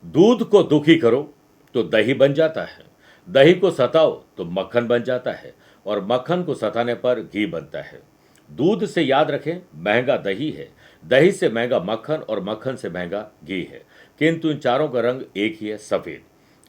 दूध को दुखी करो तो दही बन जाता है, दही को सताओ तो मक्खन बन जाता है और मक्खन को सताने पर घी बनता है। दूध से याद रखें महंगा दही है, दही से महंगा मक्खन और मक्खन से महंगा घी है, किंतु इन चारों का रंग एक ही है, सफेद।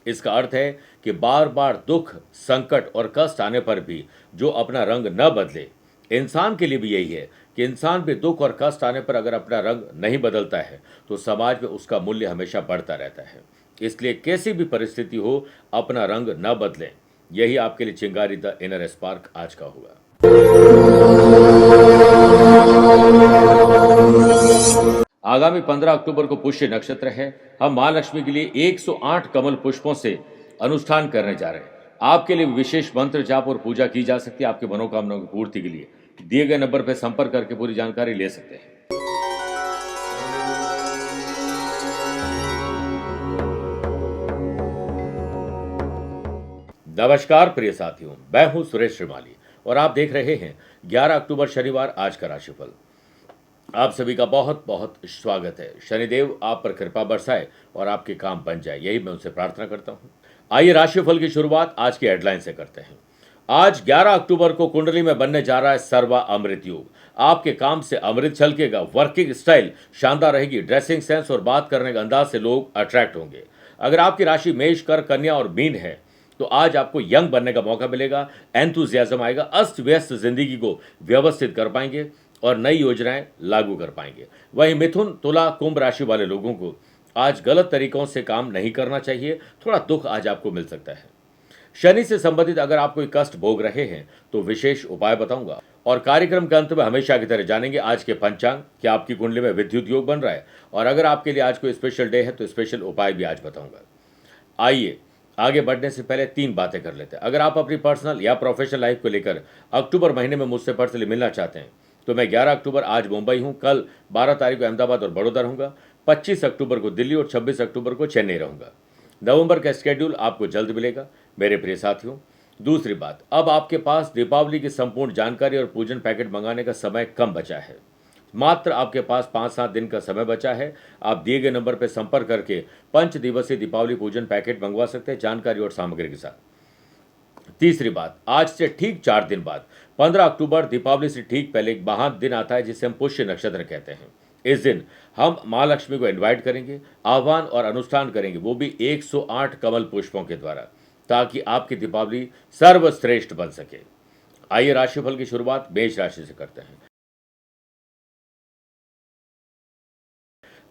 इसका अर्थ है कि बार बार दुख, संकट और कष्ट आने पर भी जो अपना रंग न बदले, इंसान के लिए भी यही है कि इंसान भी दुख और कष्ट आने पर अगर अपना रंग नहीं बदलता है तो समाज में उसका मूल्य हमेशा बढ़ता रहता है। इसलिए कैसी भी परिस्थिति हो, अपना रंग न बदलें। यही आपके लिए चिंगारी द इनर स्पार्क आज का होगा। आगामी 15 अक्टूबर को पुष्य नक्षत्र है। हम महालक्ष्मी के लिए 108 कमल पुष्पों से अनुष्ठान करने जा रहे हैं। आपके लिए विशेष मंत्र जाप और पूजा की जा सकती है। आपकी मनोकामनाओं की पूर्ति के लिए दिए गए नंबर पर संपर्क करके पूरी जानकारी ले सकते हैं। नमस्कार प्रिय साथियों, मैं हूं सुरेश श्रीमाली और आप देख रहे हैं 11 अक्टूबर शनिवार आज का राशिफल। आप सभी का बहुत बहुत स्वागत है। शनिदेव आप पर कृपा बरसाए और आपके काम बन जाए, यही मैं उनसे प्रार्थना करता हूं। आइए राशिफल की शुरुआत आज की हेडलाइन से करते हैं। आज 11 अक्टूबर को कुंडली में बनने जा रहा है सर्वा अमृत योग। आपके काम से अमृत छलकेगा। वर्किंग स्टाइल शानदार रहेगी। ड्रेसिंग सेंस और बात करने के अंदाज से लोग अट्रैक्ट होंगे। अगर आपकी राशि मेष, कर, कन्या और मीन है तो आज आपको यंग बनने का मौका मिलेगा। एंथुजियाज्म आएगा। अस्त व्यस्त जिंदगी को व्यवस्थित कर पाएंगे और नई योजनाएं लागू कर पाएंगे। वहीं मिथुन, तुला, कुंभ राशि वाले लोगों को आज गलत तरीकों से काम नहीं करना चाहिए। थोड़ा दुख आज आपको मिल सकता है। शनि से संबंधित अगर आप कोई कष्ट भोग रहे हैं तो विशेष उपाय बताऊंगा और कार्यक्रम के अंत में हमेशा की तरह जानेंगे आज के पंचांग, क्या आपकी कुंडली में विद्युत योग बन रहा है और अगर आपके लिए आज कोई स्पेशल डे है तो स्पेशल उपाय भी आज बताऊंगा। आइए आगे बढ़ने से पहले 3 बातें कर लेते हैं। अगर आप अपनी पर्सनल या प्रोफेशनल लाइफ को लेकर अक्टूबर महीने में मुझसे पर्सनली मिलना चाहते हैं तो मैं 11 अक्टूबर आज मुंबई हूं, कल 12 तारीख को अहमदाबाद और बड़ौदा रहूंगा, 25 अक्टूबर को दिल्ली और 26 अक्टूबर को चेन्नई रहूंगा। नवंबर का स्केड्यूल आपको जल्द मिलेगा मेरे प्रिय साथियों। दूसरी बात, अब आपके पास दीपावली की संपूर्ण जानकारी और पूजन पैकेट मंगाने का समय कम बचा है। मात्र आपके पास 5-7 दिन का समय बचा है। आप दिए गए नंबर पर संपर्क करके 5 दिवसीय दीपावली पूजन पैकेट मंगवा सकते हैं, जानकारी और सामग्री के साथ। तीसरी बात, आज से ठीक 4 दिन बाद 15 अक्टूबर दीपावली से ठीक पहले एक महान दिन आता है जिसे हम पुष्य नक्षत्र कहते हैं। इस दिन हम महालक्ष्मी को इनवाइट करेंगे, आह्वान और अनुष्ठान करेंगे, वो भी 108 कमल पुष्पों के द्वारा, ताकि आपकी दीपावली सर्वश्रेष्ठ बन सके। आइए राशिफल की शुरुआत मेष राशि से करते हैं।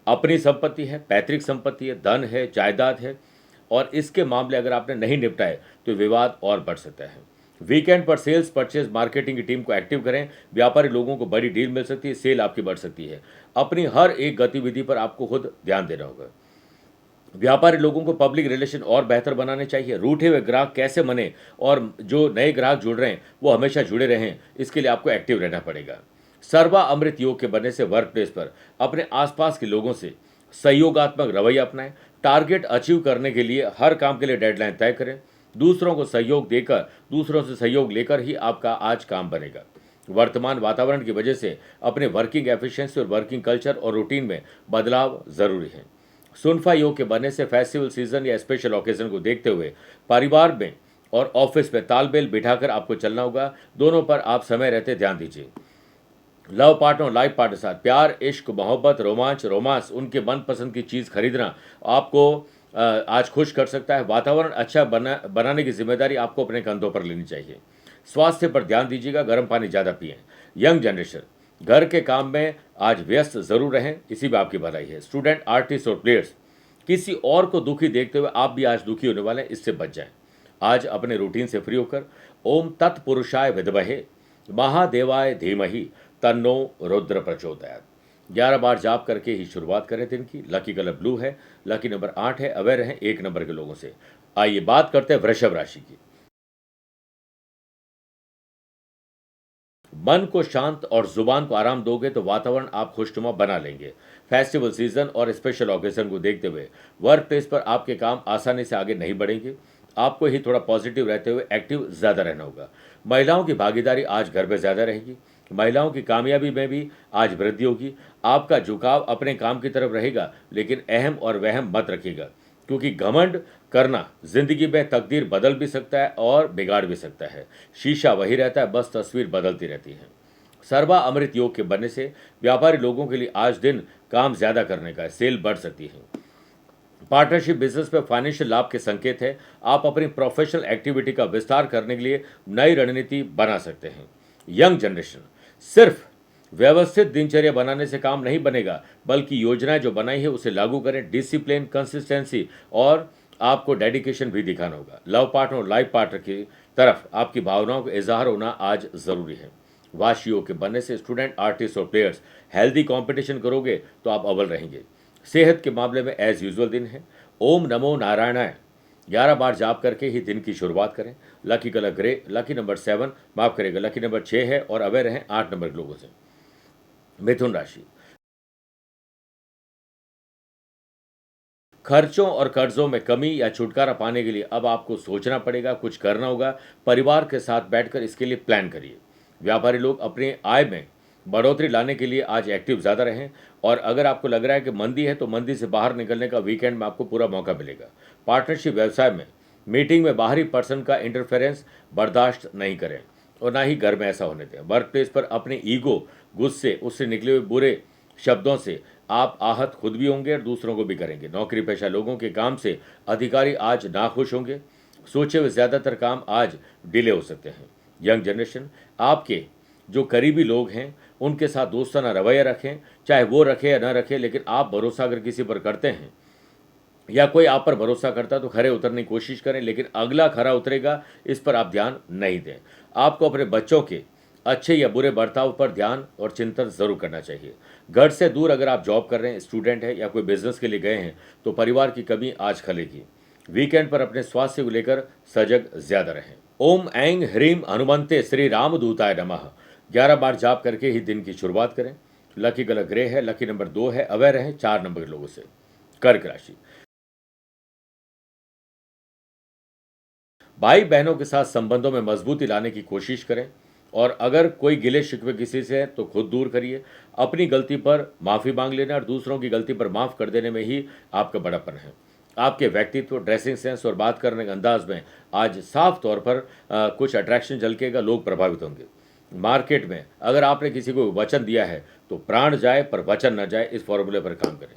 अपनी संपत्ति है, पैतृक संपत्ति है, धन है, जायदाद है और इसके मामले अगर आपने नहीं निपटाए तो विवाद और बढ़ सकता है। वीकेंड पर सेल्स, परचेज, मार्केटिंग की टीम को एक्टिव करें। व्यापारी लोगों को बड़ी डील मिल सकती है, सेल आपकी बढ़ सकती है। अपनी हर एक गतिविधि पर आपको खुद ध्यान देना होगा। व्यापारी लोगों को पब्लिक रिलेशन और बेहतर बनाने चाहिए। रूठे हुए ग्राहक कैसे मने और जो नए ग्राहक जुड़ रहे हैं वो हमेशा जुड़े रहें, इसके लिए आपको एक्टिव रहना पड़ेगा। सर्वा अमृत योग के बनने से वर्क प्लेस पर अपने आसपास के लोगों से सहयोगात्मक रवैया अपनाएं। टारगेट अचीव करने के लिए हर काम के लिए डेडलाइन तय करें। दूसरों को सहयोग देकर, दूसरों से सहयोग लेकर ही आपका आज काम बनेगा। वर्तमान वातावरण की वजह से अपने वर्किंग एफिशिएंसी और वर्किंग कल्चर और रूटीन में बदलाव जरूरी है। सुनफा योग के बनने से फेस्टिवल सीजन या स्पेशल ओकेजन को देखते हुए परिवार में और ऑफिस में तालमेल बिठाकर आपको चलना होगा। दोनों पर आप समय रहते ध्यान दीजिए। लव पार्टनर, लाइफ पार्टनर साथ प्यार, इश्क, मोहब्बत, रोमांस उनके मनपसंद की चीज़ खरीदना आपको आज खुश कर सकता है। वातावरण अच्छा बनाने की जिम्मेदारी आपको अपने कंधों पर लेनी चाहिए। स्वास्थ्य पर ध्यान दीजिएगा। गर्म पानी ज़्यादा पिएं। यंग जनरेशन घर के काम में आज व्यस्त जरूर रहें, इसी में आपकी भलाई है। स्टूडेंट, आर्टिस्ट और प्लेयर्स किसी और को दुखी देखते हुए आप भी आज दुखी होने वाले हैं, इससे बच जाएं। आज अपने रूटीन से फ्री होकर ओम तत्पुरुषाय विद्महे महादेवाय धीमहि तन्नो रुद्र प्रचोदयात् 11 बार जाप करके ही शुरुआत करें दिन की। लकी कलर ब्लू है। लकी नंबर 8 है। अवेयर रहें 1 नंबर के लोगों से। आइए बात करते हैं वृषभ राशि की। मन को शांत और जुबान को आराम दोगे तो वातावरण आप खुशनुमा बना लेंगे। फेस्टिवल सीजन और स्पेशल ऑकेजन को देखते हुए वर्क प्लेस पर आपके काम आसानी से आगे नहीं बढ़ेंगे। आपको ही थोड़ा पॉजिटिव रहते हुए एक्टिव ज़्यादा रहना होगा। महिलाओं की भागीदारी आज घर में ज़्यादा रहेगी। महिलाओं की कामयाबी में भी आज वृद्धि होगी। आपका झुकाव अपने काम की तरफ रहेगा, लेकिन अहम और वहम मत रखिएगा। क्योंकि घमंड करना जिंदगी में तकदीर बदल भी सकता है और बिगाड़ भी सकता है। शीशा वही रहता है, बस तस्वीर बदलती रहती है। सर्वा अमृत योग के बनने से व्यापारी लोगों के लिए आज दिन काम ज्यादा करने का है, सेल बढ़ सकती है। पार्टनरशिप बिजनेस में फाइनेंशियल लाभ के संकेत है। आप अपनी प्रोफेशनल एक्टिविटी का विस्तार करने के लिए नई रणनीति बना सकते हैं। यंग जनरेशन, सिर्फ व्यवस्थित दिनचर्या बनाने से काम नहीं बनेगा, बल्कि योजनाएं जो बनाई है उसे लागू करें। डिसिप्लिन, कंसिस्टेंसी और आपको डेडिकेशन भी दिखाना होगा। लव पार्टनर और लाइफ पार्टनर की तरफ आपकी भावनाओं का इजहार होना आज जरूरी है। वाशियों के बनने से स्टूडेंट, आर्टिस्ट और प्लेयर्स हेल्दी कंपटीशन करोगे तो आप अव्वल रहेंगे। सेहत के मामले में एज यूजुअल दिन है। ओम नमो नारायणाय 11 बार जाप करके ही दिन की शुरुआत करें। Lucky colour grey, lucky number 7, माफ करेगा, लकी नंबर 6 है और अवेयर रहें 8 नंबर के लोगों से। मिथुन राशि, खर्चों और कर्जों में कमी या छुटकारा पाने के लिए अब आपको सोचना पड़ेगा, कुछ करना होगा। परिवार के साथ बैठकर इसके लिए प्लान करिए। व्यापारी लोग अपने आय में बढ़ोतरी लाने के लिए आज एक्टिव ज़्यादा रहें, और अगर आपको लग रहा है कि मंदी है तो मंदी से बाहर निकलने का वीकेंड में आपको पूरा मौका मिलेगा। पार्टनरशिप व्यवसाय में मीटिंग में बाहरी पर्सन का इंटरफेरेंस बर्दाश्त नहीं करें और ना ही घर में ऐसा होने दें। वर्क प्लेस पर अपने ईगो, गुस्से, उससे निकले हुए बुरे शब्दों से आप आहत खुद भी होंगे और दूसरों को भी करेंगे। नौकरी पेशा लोगों के काम से अधिकारी आज नाखुश होंगे। सोचे हुए ज़्यादातर काम आज डिले हो सकते हैं। यंग जनरेशन, आपके जो करीबी लोग हैं उनके साथ दोस्ताना रवैया रखें, चाहे वो रखे या ना रखे, लेकिन आप भरोसा अगर किसी पर करते हैं या कोई आप पर भरोसा करता है तो खरे उतरने की कोशिश करें, लेकिन अगला खरा उतरेगा इस पर आप ध्यान नहीं दें। आपको अपने बच्चों के अच्छे या बुरे बर्ताव पर ध्यान और चिंतन जरूर करना चाहिए। घर से दूर अगर आप जॉब कर रहे हैं, स्टूडेंट हैं या कोई बिजनेस के लिए गए हैं तो परिवार की कमी आज खलेगी। वीकेंड पर अपने स्वास्थ्य को लेकर सजग ज्यादा रहें। ओम ऐंग ह्रीम हनुमंते श्री रामदूताय नमः 11 बार जाप करके ही दिन की शुरुआत करें। लकी कलर ग्रे है, लकी नंबर 2 है, अवेयर रहें 4 नंबर के लोगों से। कर्क राशि, भाई बहनों के साथ संबंधों में मजबूती लाने की कोशिश करें, और अगर कोई गिले शिकवे किसी से है तो खुद दूर करिए। अपनी गलती पर माफ़ी मांग लेना और दूसरों की गलती पर माफ़ कर देने में ही आपका बड़ापन है। आपके व्यक्तित्व, ड्रेसिंग सेंस और बात करने के अंदाज में आज साफ तौर पर कुछ अट्रैक्शन झलकेगा, लोग प्रभावित होंगे। मार्केट में अगर आपने किसी को वचन दिया है तो प्राण जाए पर वचन न जाए, इस फॉर्मूले पर काम करें।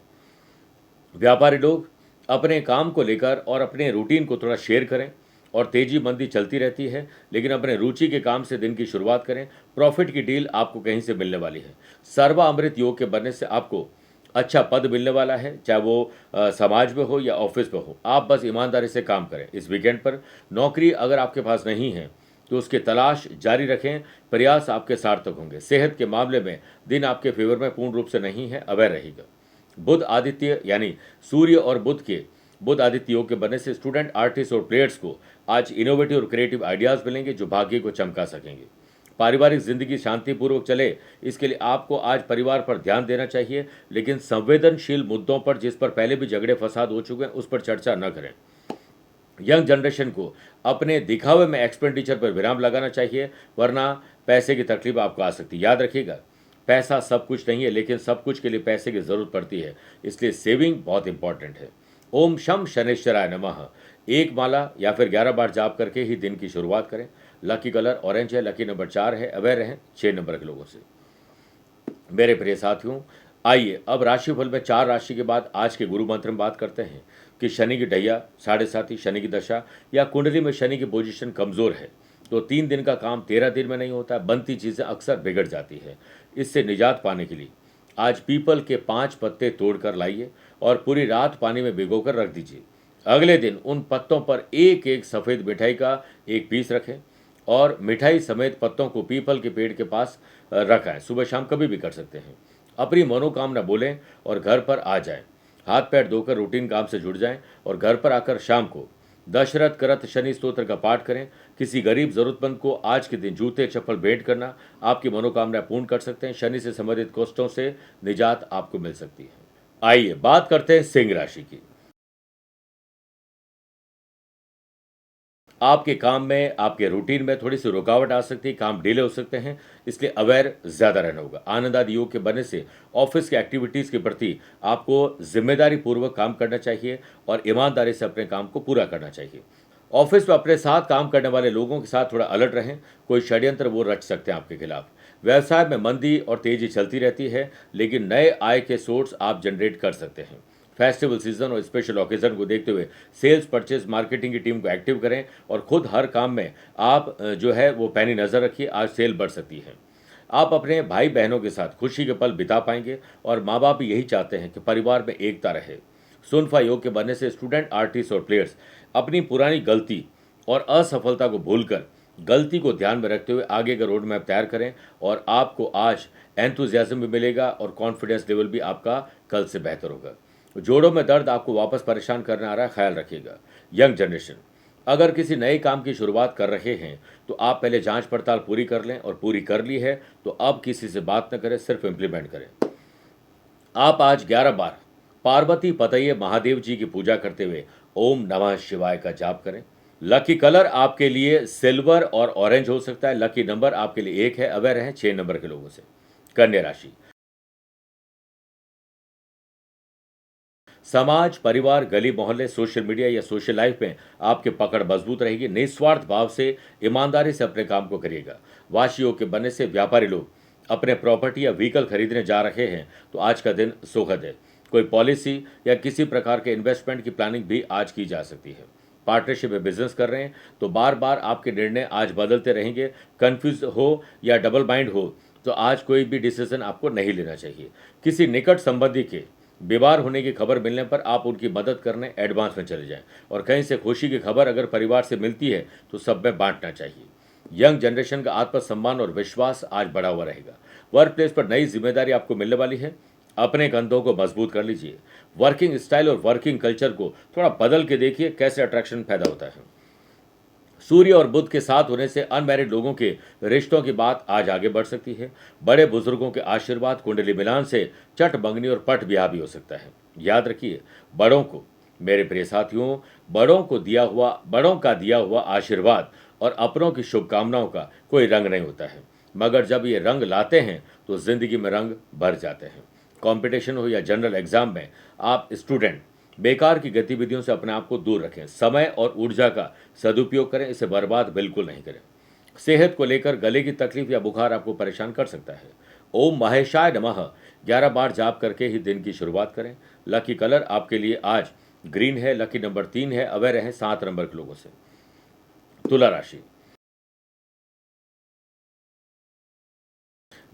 व्यापारी लोग अपने काम को लेकर और अपने रूटीन को थोड़ा शेयर करें, और तेजी मंदी चलती रहती है, लेकिन अपने रुचि के काम से दिन की शुरुआत करें। प्रॉफिट की डील आपको कहीं से मिलने वाली है। सर्वा अमृत योग के बनने से आपको अच्छा पद मिलने वाला है, चाहे वो समाज में हो या ऑफिस में हो। आप बस ईमानदारी से काम करें। इस वीकेंड पर नौकरी अगर आपके पास नहीं है तो उसकी तलाश जारी रखें, प्रयास आपके सार्थक होंगे। सेहत के मामले में दिन आपके फेवर में पूर्ण रूप से नहीं है, अवैध रहेगा। बुध आदित्य यानी सूर्य और बुध आदित्य योग के बनने से स्टूडेंट, आर्टिस्ट और प्लेयर्स को आज इनोवेटिव और क्रिएटिव आइडियाज मिलेंगे जो भाग्य को चमका सकेंगे। पारिवारिक जिंदगी शांतिपूर्वक चले, इसके लिए आपको आज परिवार पर ध्यान देना चाहिए, लेकिन संवेदनशील मुद्दों पर, जिस पर पहले भी झगड़े फसाद हो चुके हैं, उस पर चर्चा न करें। यंग जनरेशन को अपने दिखावे में एक्सपेंडिचर पर विराम लगाना चाहिए, वरना पैसे की तकलीफ आपको आ सकती है। याद रखिएगा, पैसा सब कुछ नहीं है, लेकिन सब कुछ के लिए पैसे की जरूरत पड़ती है, इसलिए सेविंग बहुत इंपॉर्टेंट है। ओम शम शनेश्वराय नमः एक माला या फिर 11 बार जाप करके ही दिन की शुरुआत करें। लकी कलर ऑरेंज है, लकी नंबर 4 है, अवेयर रहें 6 नंबर के लोगों से। मेरे प्रिय साथियों, आइए अब राशिफल में 4 राशि के बाद आज के गुरु मंत्र में बात करते हैं कि शनि की ढैया, साढ़े साथी, शनि की दशा या कुंडली में शनि की पोजीशन कमजोर है तो 3 दिन का काम 13 दिन में नहीं होता। बनती चीजें अक्सर बिगड़ जाती है। इससे निजात पाने के लिए आज पीपल के 5 पत्ते तोड़कर लाइए और पूरी रात पानी में भिगोकर रख दीजिए। अगले दिन उन पत्तों पर एक एक सफ़ेद मिठाई का एक पीस रखें और मिठाई समेत पत्तों को पीपल के पेड़ के पास रखें। सुबह शाम कभी भी कर सकते हैं। अपनी मनोकामना बोलें और घर पर आ जाएं। हाथ पैर धोकर रूटीन काम से जुड़ जाएं और घर पर आकर शाम को दशरथ करत शनि स्तोत्र का पाठ करें। किसी गरीब जरूरतमंद को आज के दिन जूते चप्पल भेंट करना आपकी मनोकामना पूर्ण कर सकते हैं। शनि से संबंधित कष्टों से निजात आपको मिल सकती है। आइए बात करते हैं सिंह राशि की। आपके काम में, आपके रूटीन में थोड़ी सी रुकावट आ सकती है, काम डिले हो सकते हैं, इसलिए अवेयर ज़्यादा रहना होगा। आनंद आदि योग के बनने से ऑफिस के एक्टिविटीज़ के प्रति आपको जिम्मेदारी पूर्वक काम करना चाहिए और ईमानदारी से अपने काम को पूरा करना चाहिए। ऑफिस में अपने साथ काम करने वाले लोगों के साथ थोड़ा अलर्ट रहें, कोई षड्यंत्र वो रच सकते हैं आपके खिलाफ। व्यवसाय में मंदी और तेजी चलती रहती है, लेकिन नए आय के सोर्स आप जनरेट कर सकते हैं। फेस्टिवल सीजन और स्पेशल ओकेजन को देखते हुए सेल्स, परचेज, मार्केटिंग की टीम को एक्टिव करें और खुद हर काम में आप जो है वो पैनी नज़र रखिए। आज सेल बढ़ सकती है। आप अपने भाई बहनों के साथ खुशी के पल बिता पाएंगे और माँ बाप यही चाहते हैं कि परिवार में एकता रहे। सुनफा योग के बनने से स्टूडेंट, आर्टिस्ट और प्लेयर्स अपनी पुरानी गलती और असफलता को भूलकर गलती को ध्यान में रखते हुए आगे का रोड मैप तैयार करें और आपको आज एंथुजियाज्म भी मिलेगा और कॉन्फिडेंस लेवल भी आपका कल से बेहतर होगा। जोड़ों में दर्द आपको वापस परेशान करने आ रहा है, ख्याल रखिएगा। यंग जनरेशन, अगर किसी नए काम की शुरुआत कर रहे हैं तो आप पहले जांच पड़ताल पूरी कर लें और पूरी कर ली है तो अब किसी से बात न करें, सिर्फ इम्प्लीमेंट करें। आप आज 11 बार पार्वती पतये महादेव जी की पूजा करते हुए ओम नमः शिवाय का जाप करें। लकी कलर आपके लिए सिल्वर और ऑरेंज हो सकता है। लकी नंबर आपके लिए 1 है। अवेयर रहें 6 नंबर के लोगों से। कन्या राशि, समाज, परिवार, गली मोहल्ले, सोशल मीडिया या सोशल लाइफ में आपकी पकड़ मजबूत रहेगी। निस्वार्थ भाव से, ईमानदारी से अपने काम को करिएगा। वाशी योग के बनने से व्यापारी लोग अपने प्रॉपर्टी या व्हीकल खरीदने जा रहे हैं तो आज का दिन सुखद है। कोई पॉलिसी या किसी प्रकार के इन्वेस्टमेंट की प्लानिंग भी आज की जा सकती है। पार्टनरशिप में बिजनेस कर रहे हैं तो बार बार आपके निर्णय आज बदलते रहेंगे। कंफ्यूज हो या डबल माइंड हो तो आज कोई भी डिसीजन आपको नहीं लेना चाहिए। किसी निकट संबंधी के बीमार होने की खबर मिलने पर आप उनकी मदद करने एडवांस में चले जाएं और कहीं से खुशी की खबर अगर परिवार से मिलती है तो सब में बांटना चाहिए। यंग जनरेशन का आत्मसम्मान और विश्वास आज बढ़ा हुआ रहेगा। वर्क प्लेस पर नई जिम्मेदारी आपको मिलने वाली है। अपने कंधों को मजबूत कर लीजिए। वर्किंग स्टाइल और वर्किंग कल्चर को थोड़ा बदल के देखिए, कैसे अट्रैक्शन पैदा होता है। सूर्य और बुध के साथ होने से अनमैरिड लोगों के रिश्तों की बात आज आगे बढ़ सकती है। बड़े बुजुर्गों के आशीर्वाद, कुंडली मिलान से चट मंगनी और पट ब्याह भी हो सकता है। याद रखिए, बड़ों को, मेरे प्रिय साथियों, बड़ों का दिया हुआ आशीर्वाद और अपनों की शुभकामनाओं का कोई रंग नहीं होता है, मगर जब ये रंग लाते हैं तो जिंदगी में रंग भर जाते हैं। कंपटीशन हो या जनरल एग्जाम में आप स्टूडेंट बेकार की गतिविधियों से अपने आप को दूर रखें। समय और ऊर्जा का सदुपयोग करें, इसे बर्बाद बिल्कुल नहीं करें। सेहत को लेकर गले की तकलीफ या बुखार आपको परेशान कर सकता है। ओम महेशाय नमः 11 बार जाप करके ही दिन की शुरुआत करें। लकी कलर आपके लिए आज ग्रीन है। लकी नंबर 3 है। अवेयर रहें 7 नंबर के लोगों से। तुला राशि,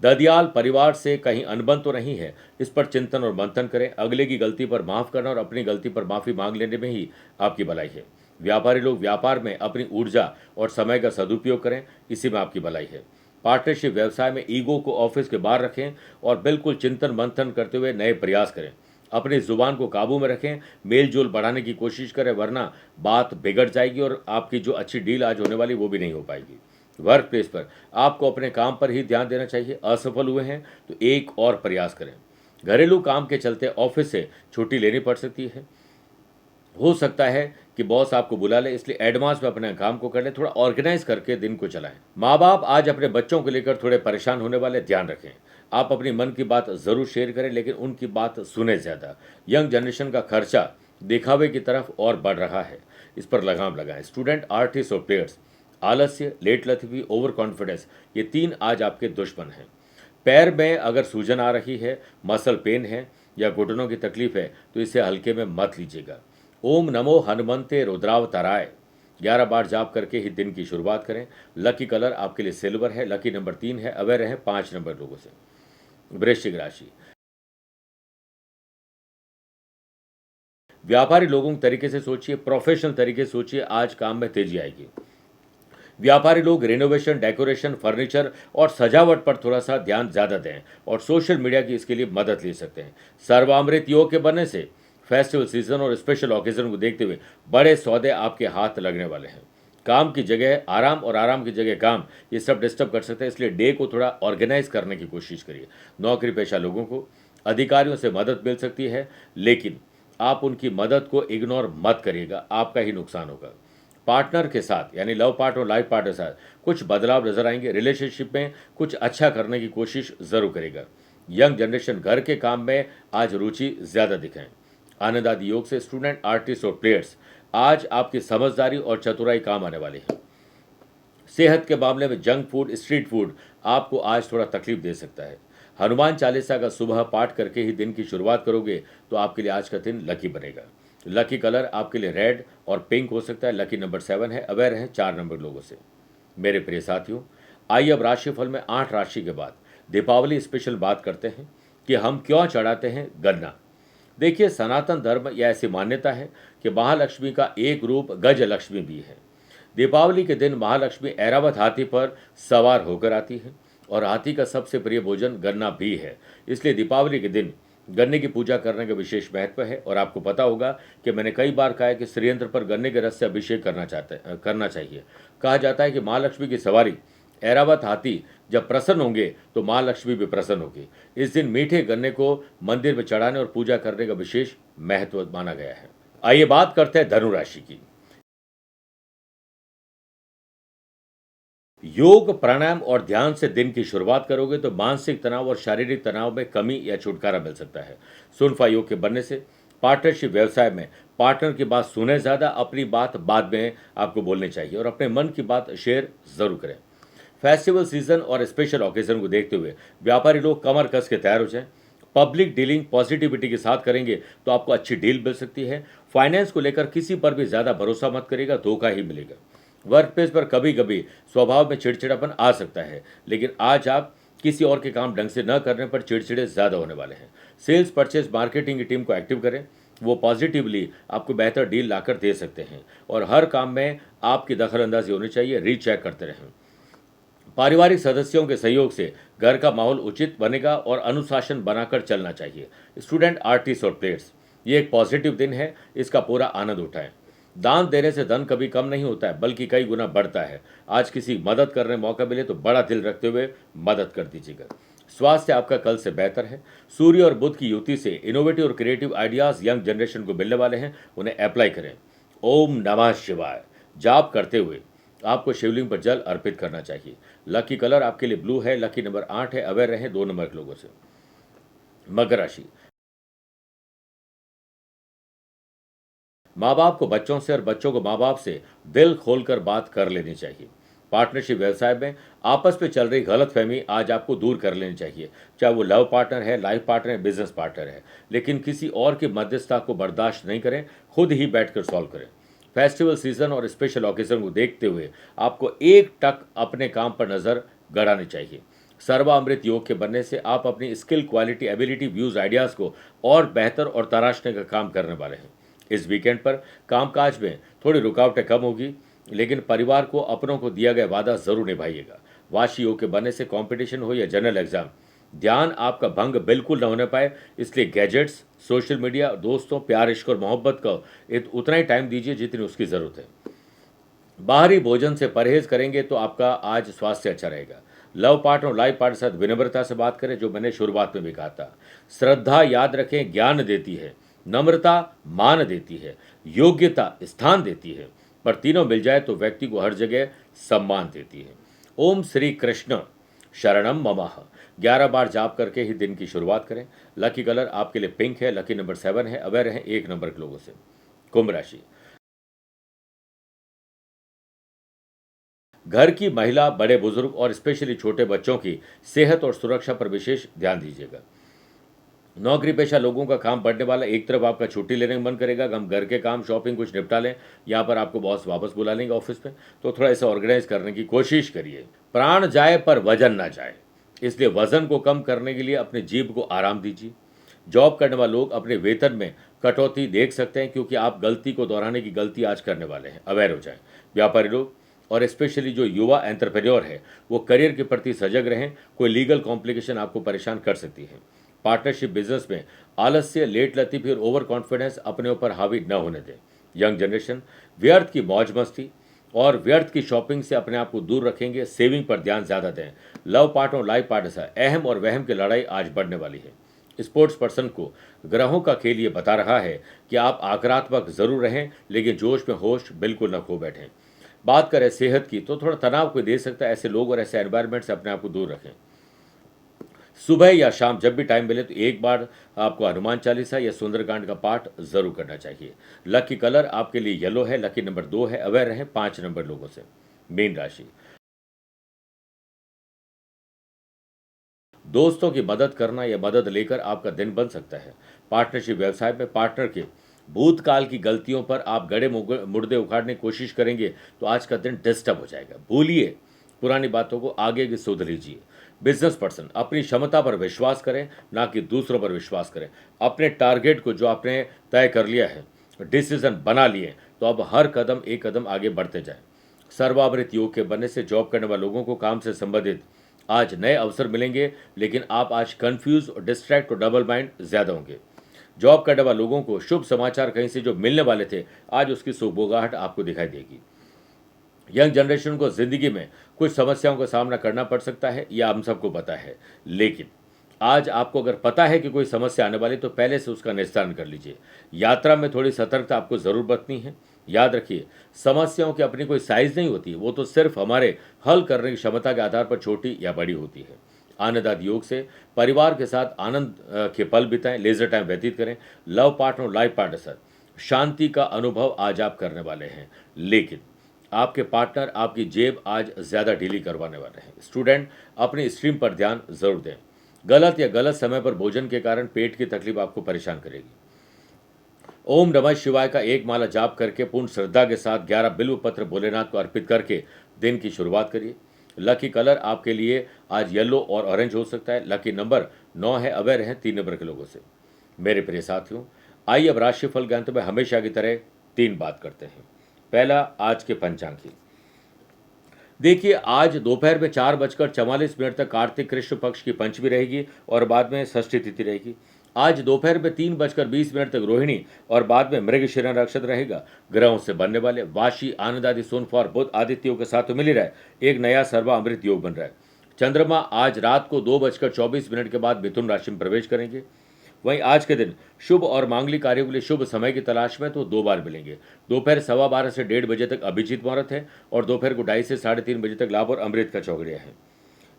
ददियाल परिवार से कहीं अनबन तो नहीं है, इस पर चिंतन और मंथन करें। अगले की गलती पर माफ करना और अपनी गलती पर माफी मांग लेने में ही आपकी भलाई है। व्यापारी लोग व्यापार में अपनी ऊर्जा और समय का सदुपयोग करें, इसी में आपकी भलाई है। पार्टनरशिप व्यवसाय में ईगो को ऑफिस के बाहर रखें और बिल्कुल चिंतन मंथन करते हुए नए प्रयास करें। अपनी जुबान को काबू में रखें, मेल जोल बढ़ाने की कोशिश करें, वरना बात बिगड़ जाएगी और आपकी जो अच्छी डील आज होने वाली वो भी नहीं हो पाएगी। वर्क प्लेस पर आपको अपने काम पर ही ध्यान देना चाहिए। असफल हुए हैं तो एक और प्रयास करें। घरेलू काम के चलते ऑफिस से छुट्टी लेनी पड़ सकती है। हो सकता है कि बॉस आपको बुला ले, इसलिए एडवांस में अपने काम को कर ले। थोड़ा ऑर्गेनाइज करके दिन को चलाएं। माँ बाप आज अपने बच्चों को लेकर थोड़े परेशान होने वाले, ध्यान रखें। आप अपनी मन की बात जरूर शेयर करें, लेकिन उनकी बात सुने ज्यादा। यंग जनरेशन का खर्चा दिखावे की तरफ और बढ़ रहा है, इस पर लगाम लगाएं। स्टूडेंट, आर्टिस्ट और प्लेयर्स, आलस्य, लेट लतीफी, ओवर कॉन्फिडेंस, ये 3 आज आपके दुश्मन हैं। पैर में अगर सूजन आ रही है, मसल पेन है या घुटनों की तकलीफ है तो इसे हल्के में मत लीजिएगा। ओम नमो हनुमंते रुद्रावताराय 11 बार जाप करके ही दिन की शुरुआत करें। लकी कलर आपके लिए सिल्वर है। लकी नंबर 3 है। अवेयर रहें 5 नंबर लोगों से। वृश्चिक राशि, व्यापारी लोगों के तरीके से सोचिए, प्रोफेशनल तरीके से सोचिए, आज काम में तेजी आएगी। व्यापारी लोग रिनोवेशन, डेकोरेशन, फर्नीचर और सजावट पर थोड़ा सा ध्यान ज़्यादा दें और सोशल मीडिया की इसके लिए मदद ले सकते हैं। सर्वामृत योग के बनने से फेस्टिवल सीजन और स्पेशल ओकेजन को देखते हुए बड़े सौदे आपके हाथ लगने वाले हैं। काम की जगह आराम और आराम की जगह काम, ये सब डिस्टर्ब कर सकते हैं, इसलिए डे को थोड़ा ऑर्गेनाइज करने की कोशिश करिए। नौकरी पेशा लोगों को अधिकारियों से मदद मिल सकती है, लेकिन आप उनकी मदद को इग्नोर मत करिएगा, आपका ही नुकसान होगा। पार्टनर के साथ यानी लव पार्टनर और लाइफ पार्टनर के साथ कुछ बदलाव नजर आएंगे। रिलेशनशिप में कुछ अच्छा करने की कोशिश जरूर करेगा। यंग जनरेशन घर के काम में आज रुचि ज्यादा दिखाएं। आनंद आदि योग से स्टूडेंट, आर्टिस्ट और प्लेयर्स आज आपकी समझदारी और चतुराई काम आने वाली है। सेहत के मामले में जंक फूड, स्ट्रीट फूड आपको आज थोड़ा तकलीफ दे सकता है। हनुमान चालीसा का सुबह पाठ करके ही दिन की शुरुआत करोगे तो आपके लिए आज का दिन लकी बनेगा। लकी कलर आपके लिए रेड और पिंक हो सकता है। लकी नंबर 7 है। अवेयर हैं 4 नंबर लोगों से। मेरे प्रिय साथियों, आइए अब राशिफल में 8 राशि के बाद दीपावली स्पेशल बात करते हैं कि हम क्यों चढ़ाते हैं गन्ना। देखिए, सनातन धर्म या ऐसी मान्यता है कि महालक्ष्मी का एक रूप गज लक्ष्मी भी है। दीपावली के दिन महालक्ष्मी ऐरावत हाथी पर सवार होकर आती है और हाथी का सबसे प्रिय भोजन गन्ना भी है। इसलिए दीपावली के दिन गन्ने की पूजा करने का विशेष महत्व है। और आपको पता होगा कि मैंने कई बार कहा है कि श्रीयंत्र पर गन्ने के रस से अभिषेक करना चाहिए। कहा जाता है कि महालक्ष्मी की सवारी ऐरावत हाथी जब प्रसन्न होंगे तो माँ लक्ष्मी भी प्रसन्न होगी। इस दिन मीठे गन्ने को मंदिर में चढ़ाने और पूजा करने का विशेष महत्व माना गया है। आइए बात करते हैं धनु राशि की। योग, प्राणायाम और ध्यान से दिन की शुरुआत करोगे तो मानसिक तनाव और शारीरिक तनाव में कमी या छुटकारा मिल सकता है। सुनफा योग के बनने से पार्टनरशिप व्यवसाय में पार्टनर की बात सुने, ज्यादा अपनी बात बाद में आपको बोलनी चाहिए और अपने मन की बात शेयर जरूर करें। फेस्टिवल सीजन और स्पेशल ओकेजन को देखते हुए व्यापारी लोग कमर कस के तैयार हो जाएं। पब्लिक डीलिंग पॉजिटिविटी के साथ करेंगे तो आपको अच्छी डील मिल सकती है। फाइनेंस को लेकर किसी पर भी ज्यादा भरोसा मत करिएगा, धोखा ही मिलेगा। वर्क प्लेस पर कभी कभी स्वभाव में चिड़चिड़ापन आ सकता है, लेकिन आज आप किसी और के काम ढंग से न करने पर चिड़चिड़े ज्यादा होने वाले हैं। सेल्स, परचेज, मार्केटिंग की टीम को एक्टिव करें, वो पॉजिटिवली आपको बेहतर डील लाकर दे सकते हैं और हर काम में आपकी दखलंदाजी होनी चाहिए। रीचेक करते रहें। पारिवारिक सदस्यों के सहयोग से घर का माहौल उचित बनेगा और अनुशासन बनाकर चलना चाहिए। स्टूडेंट, आर्टिस्ट और प्लेयर्स, ये एक पॉजिटिव दिन है, इसका पूरा आनंद उठाएं। दान देने से धन कभी कम नहीं होता है बल्कि कई गुना बढ़ता है। आज किसी मदद करने मौका मिले तो बड़ा दिल रखते हुए मदद कर दीजिएगा। स्वास्थ्य आपका कल से बेहतर है। सूर्य और बुध की युति से इनोवेटिव और क्रिएटिव आइडियाज यंग जनरेशन को मिलने वाले हैं, उन्हें अप्लाई करें। ओम नमः शिवाय जाप करते हुए आपको शिवलिंग पर जल अर्पित करना चाहिए। लकी कलर आपके लिए ब्लू है। लकी नंबर 8 है। अवेयर रहें 2 नंबर के लोगों से। मकर राशि, माँ बाप को बच्चों से और बच्चों को माँ बाप से दिल खोलकर बात कर लेनी चाहिए। पार्टनरशिप व्यवसाय में आपस में चल रही गलतफहमी आज आपको दूर कर लेनी चाहिए, चाहे वो लव पार्टनर है, लाइफ पार्टनर है, बिजनेस पार्टनर है। लेकिन किसी और की मध्यस्थता को बर्दाश्त नहीं करें, खुद ही बैठकर सॉल्व करें। फेस्टिवल सीजन और स्पेशल ऑकेजन को देखते हुए आपको एक टक अपने काम पर नजर गड़ानी चाहिए। सर्वामृत योग के बनने से आप अपनी skill, quality, ability, views, ideas को और बेहतर और तराशने का काम करने वाले हैं। इस वीकेंड पर कामकाज में थोड़ी रुकावटें कम होगी, लेकिन परिवार को, अपनों को दिया गया वादा जरूर निभाइएगा। वाशी योग के बनने से कंपटीशन हो या जनरल एग्जाम, ध्यान आपका भंग बिल्कुल न होने पाए, इसलिए गैजेट्स, सोशल मीडिया, दोस्तों, प्यार, इश्क और मोहब्बत को उतना ही टाइम दीजिए जितनी उसकी ज़रूरत है। बाहरी भोजन से परहेज करेंगे तो आपका आज स्वास्थ्य अच्छा रहेगा। लव पार्टनर और लाइफ पार्टनर के साथ विनम्रता से बात करें, जो मैंने शुरुआत में भी कहा था। श्रद्धा याद रखें ज्ञान देती है, नम्रता मान देती है, योग्यता स्थान देती है, पर तीनों मिल जाए तो व्यक्ति को हर जगह सम्मान देती है। ओम श्री कृष्ण शरणम ममः 11 बार जाप करके ही दिन की शुरुआत करें। लकी कलर आपके लिए पिंक है। लकी नंबर 7 है। अवेयर है 1 नंबर के लोगों से। कुंभ राशि, घर की महिला, बड़े बुजुर्ग और स्पेशली छोटे बच्चों की सेहत और सुरक्षा पर विशेष ध्यान दीजिएगा। नौकरी पेशा लोगों का काम बढ़ने वाला, एक तरफ आपका छुट्टी लेने का मन करेगा, हम घर के काम, शॉपिंग कुछ निपटा लें, यहाँ पर आपको बॉस वापस बुला लेंगे ऑफिस में, तो थोड़ा इसे ऑर्गेनाइज करने की कोशिश करिए। प्राण जाए पर वजन ना जाए, इसलिए वजन को कम करने के लिए अपने जीभ को आराम दीजिए। जॉब करने वाले लोग अपने वेतन में कटौती देख सकते हैं, क्योंकि आप गलती को दोहराने की गलती आज करने वाले हैं। अवेयर हो जाएं। व्यापारी लोग और स्पेशली जो युवा एंटरप्रेन्योर है वो करियर के प्रति सजग रहें, कोई लीगल कॉम्प्लिकेशन आपको परेशान कर सकती है। पार्टनरशिप बिजनेस में आलस्य, लेट लतीफी और ओवर कॉन्फिडेंस अपने ऊपर हावी न होने दें। यंग जनरेशन व्यर्थ की मौज मस्ती और व्यर्थ की शॉपिंग से अपने आप को दूर रखेंगे, सेविंग पर ध्यान ज्यादा दें। लव पार्टनर और लाइफ पार्टनर से अहम और वहम की लड़ाई आज बढ़ने वाली है। स्पोर्ट्स पर्सन को ग्रहों का खेल ये बता रहा है कि आप आक्रामक जरूर रहें, लेकिन जोश में होश बिल्कुल न खो बैठें। बात करें सेहत की, तो थोड़ा तनाव कोई दे सकता है। ऐसे लोग और ऐसे एनवायरनमेंट से अपने आप को दूर रखें। सुबह या शाम जब भी टाइम मिले तो एक बार आपको हनुमान चालीसा या सुंदरकांड का पाठ जरूर करना चाहिए। लकी कलर आपके लिए येलो है। लकी नंबर 2 है। अवेयर रहें 5 नंबर लोगों से। मीन राशि, दोस्तों की मदद करना या मदद लेकर आपका दिन बन सकता है। पार्टनरशिप व्यवसाय में पार्टनर के भूतकाल की गलतियों पर आप गड़े मुर्दे उखाड़ने की कोशिश करेंगे तो आज का दिन डिस्टर्ब हो जाएगा। भूलिए पुरानी बातों को, आगे की शोध लीजिए। बिजनेस पर्सन अपनी क्षमता पर विश्वास करें, ना कि दूसरों पर विश्वास करें। अपने टारगेट को जो आपने तय कर लिया है, डिसीजन बना लिए, तो अब हर कदम एक कदम आगे बढ़ते जाएं। सर्वावृत योग के बनने से जॉब करने वाले लोगों को काम से संबंधित आज नए अवसर मिलेंगे, लेकिन आप आज कंफ्यूज और डिस्ट्रैक्ट और डबल माइंड ज्यादा होंगे। जॉब करने वाले लोगों को शुभ समाचार कहीं से जो मिलने वाले थे, आज उसकी सुगबुगाहट आपको दिखाई देगी। यंग जनरेशन को जिंदगी में कुछ समस्याओं का सामना करना पड़ सकता है, यह हम सबको पता है, लेकिन आज आपको अगर पता है कि कोई समस्या आने वाली तो पहले से उसका निस्तारण कर लीजिए। यात्रा में थोड़ी सतर्कता आपको जरूर बरतनी है। याद रखिए, समस्याओं की अपनी कोई साइज नहीं होती, वो तो सिर्फ हमारे हल करने की क्षमता के आधार पर छोटी या बड़ी होती है। आनंद आदि योग से परिवार के साथ आनंद के पल बिताएं, लेजर टाइम व्यतीत करें। लव पार्टनर और लाइफ पार्टनर साथ शांति का अनुभव आज आप करने वाले हैं, लेकिन आपके पार्टनर आपकी जेब आज ज्यादा ढीली करवाने वाले हैं। स्टूडेंट अपनी स्ट्रीम पर ध्यान जरूर दें। गलत या गलत समय पर भोजन के कारण पेट की तकलीफ आपको परेशान करेगी। ओम नमः शिवाय का एक माला जाप करके पूर्ण श्रद्धा के साथ 11 बिल्व पत्र भोलेनाथ को अर्पित करके दिन की शुरुआत करिए। लकी कलर आपके लिए आज येलो और ऑरेंज हो सकता है। लकी नंबर 9 है। अवेयर है 3 नंबर के लोगों से। मेरे प्रिय साथियों, आइए अब राशिफल के अंत में हमेशा की तरह 3 बात करते हैं। पहला, आज के पंचांग की। देखिए, आज दोपहर में 4:44 तक कार्तिक कृष्ण पक्ष की पंचमी रहेगी और बाद में षष्ठी तिथि रहेगी। आज दोपहर में 3:20 तक रोहिणी और बाद में मृगशिरा नक्षत्र रहेगा। ग्रहों से बनने वाले वाशी, आनंद आदि, सोनफॉर, बुध आदित्यों के साथ मिल रहा है। एक नया सर्वा अमृत योग बन रहा है। चंद्रमा आज रात को 2:24 के बाद मिथुन राशि में प्रवेश करेंगे। वहीं आज के दिन शुभ और मांगलिक कार्यों के लिए शुभ समय की तलाश में तो 2 बार मिलेंगे। दोपहर 12:15 से 1:30 बजे तक अभिजीत मुहूर्त है और दोपहर को 2:30 से 3:30 बजे तक लाभ और अमृत का चौगड़िया है।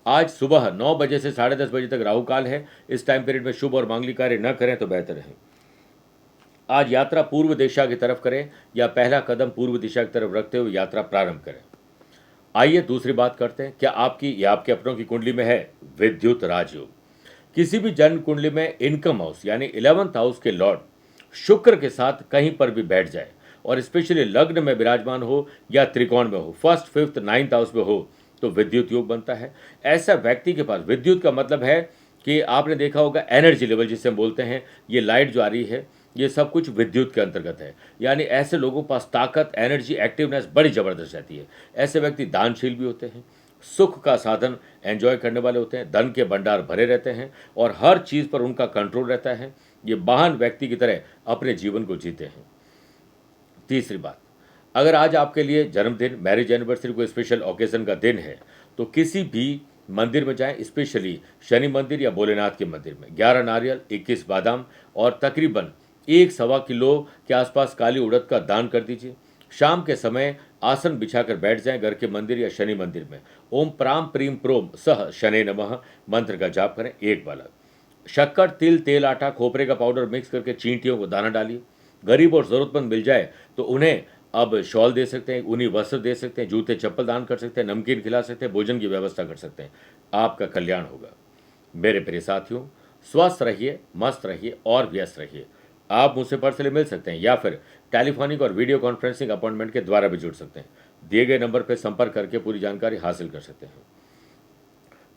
आज सुबह 9 बजे से 10:30 बजे तक राहु काल है। इस टाइम पीरियड में शुभ और मांगलिक कार्य न करें तो बेहतर है। आज यात्रा पूर्व दिशा की तरफ करें या पहला कदम पूर्व दिशा की तरफ रखते हुए यात्रा प्रारंभ करें। आइए दूसरी बात करते हैं। क्या आपकी या आपके अपनों की कुंडली में है विद्युत राजयोग? किसी भी जन्म कुंडली में इनकम हाउस यानी 11th हाउस के लॉर्ड शुक्र के साथ कहीं पर भी बैठ जाए और स्पेशली लग्न में विराजमान हो या त्रिकोण में हो, 1st, 5th, 9th हाउस में हो, तो विद्युत योग बनता है। ऐसा व्यक्ति के पास, विद्युत का मतलब है कि आपने देखा होगा एनर्जी लेवल जिसे हम बोलते हैं, ये लाइट जो आ रही है ये सब कुछ विद्युत के अंतर्गत है। यानी ऐसे लोगों के पास ताकत, एनर्जी, एक्टिवनेस बड़ी जबरदस्त रहती है। ऐसे व्यक्ति दानशील भी होते हैं, सुख का साधन एंजॉय करने वाले होते हैं, धन के भंडार भरे रहते हैं और हर चीज़ पर उनका कंट्रोल रहता है। ये महान व्यक्ति की तरह अपने जीवन को जीते हैं। तीसरी बात, अगर आज आपके लिए जन्मदिन, मैरिज एनिवर्सरी, कोई स्पेशल ओकेजन का दिन है तो किसी भी मंदिर में जाएं, स्पेशली शनि मंदिर या भोलेनाथ के मंदिर में 11 नारियल, 21 बादाम और तकरीबन 1-1.25 किलो के आसपास काली उड़द का दान कर दीजिए। शाम के समय आसन बिछाकर बैठ जाएं घर के मंदिर या शनि मंदिर में। ओम प्राम प्रीम प्रोम सह शनि नमः मंत्र का जाप करें 1 बार। शक्कर, तिल, तेल, आटा, खोपरे का पाउडर मिक्स करके चींटियों को दाना डालिए। गरीब और जरूरतमंद मिल जाए तो उन्हें अब शॉल दे सकते हैं, ऊनी वस्त्र दे सकते हैं, जूते चप्पल दान कर सकते हैं, नमकीन खिला सकते हैं, भोजन की व्यवस्था कर सकते हैं। आपका कल्याण होगा। मेरे प्रिय साथियों, स्वस्थ रहिए, मस्त रहिए और व्यस्त रहिए। आप मुझसे पर्सनली मिल सकते हैं या फिर टेलीफोनिक और वीडियो कॉन्फ्रेंसिंग अपॉइंटमेंट के द्वारा भी जुड़ सकते हैं। दिए गए नंबर पर संपर्क करके पूरी जानकारी हासिल कर सकते हैं।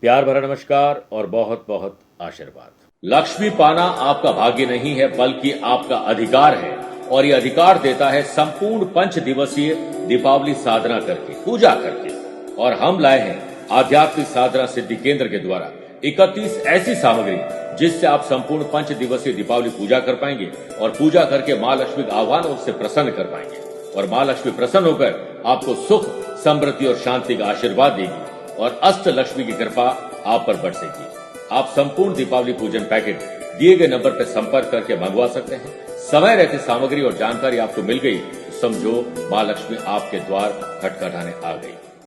प्यार भरा नमस्कार और बहुत बहुत आशीर्वाद। लक्ष्मी पाना आपका भाग्य नहीं है बल्कि आपका अधिकार है और ये अधिकार देता है संपूर्ण 5 दिवसीय दीपावली साधना करके, पूजा करके। और हम लाए हैं आध्यात्मिक साधना सिद्धि केंद्र के द्वारा 31 ऐसी सामग्री जिससे आप संपूर्ण 5 दिवसीय दीपावली पूजा कर पाएंगे और पूजा करके माँ लक्ष्मी का आह्वान उससे प्रसन्न कर पाएंगे और माँ लक्ष्मी प्रसन्न होकर आपको सुख, समृद्धि और शांति का आशीर्वाद देगी और अष्ट लक्ष्मी की कृपा आप पर बरसेगी। आप संपूर्ण दीपावली पूजन पैकेट दिए गए नंबर पर संपर्क करके मंगवा सकते हैं। समय रहते सामग्री और जानकारी आपको मिल गई तो समझो मां लक्ष्मी आपके द्वार खटखटाने आ गई।